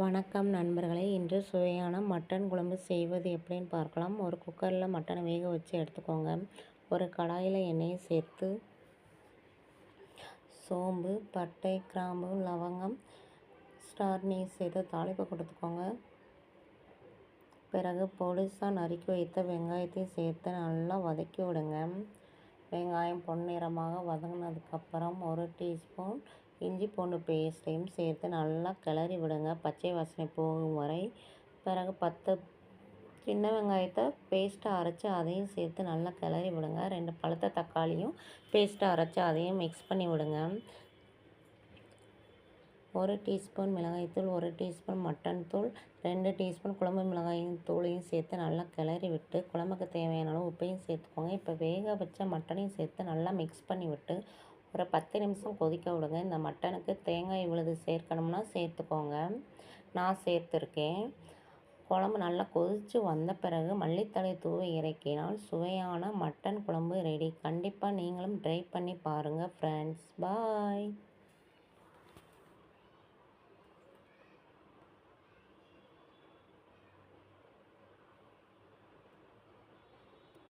வணக்கம் நண்பர்களே, இன்று சுவையான மட்டன் குழம்பு செய்வது எப்படின்னு பார்க்கலாம். ஒரு குக்கரில் மட்டனை வேக வச்சு எடுத்துக்கோங்க. ஒரு கடாயில் எண்ணெயை சேர்த்து சோம்பு, பட்டை, கிராம்பு, லவங்கம், ஸ்டார் நீஸ் சேர்த்து தாளிப்பு கொடுத்துக்கோங்க. பிறகு பொடிசாக நறுக்கி வைத்த வெங்காயத்தை சேர்த்து நல்லா வதக்கி விடுங்க. வெங்காயம் பொன்னிறமாக வதங்கினதுக்கப்புறம் 1 டீஸ்பூன் இஞ்சி பூண்டு பேஸ்ட்டையும் சேர்த்து நல்லா கிளறி விடுங்க, பச்சை வாசனை போகும் வரை. பிறகு 10 சின்ன வெங்காயத்தை பேஸ்ட்டாக அரைச்சி அதையும் சேர்த்து நல்லா கிளறி விடுங்க. 2 பழுத்த தக்காளியும் பேஸ்ட்டாக அரைச்சி அதையும் மிக்ஸ் பண்ணி விடுங்க. 1 டீஸ்பூன் மிளகாய்த்தூள், 1 டீஸ்பூன் மட்டன் தூள், 2 டீஸ்பூன் குழம்பு மிளகாயின் தூளையும் சேர்த்து நல்லா கிளறி விட்டு குழம்புக்கு தேவையான அளவு உப்பையும் சேர்த்துக்கோங்க. இப்போ வேக வச்ச மட்டனையும் சேர்த்து நல்லா மிக்ஸ் பண்ணி விட்டு ஒரு 10 நிமிஷம் கொதிக்க விடுங்க. இந்த மட்டனுக்கு தேங்காய் விழுது சேர்க்கணும்னா சேர்த்துக்கோங்க, நான் சேர்த்துருக்கேன். குழம்பு நல்லா கொதித்து வந்த பிறகு மல்லித்தழை தூவி இறக்கினால் சுவையான மட்டன் குழம்பு ரெடி. கண்டிப்பாக நீங்களும் ட்ரை பண்ணி பாருங்கள் ஃப்ரெண்ட்ஸ். பாய்.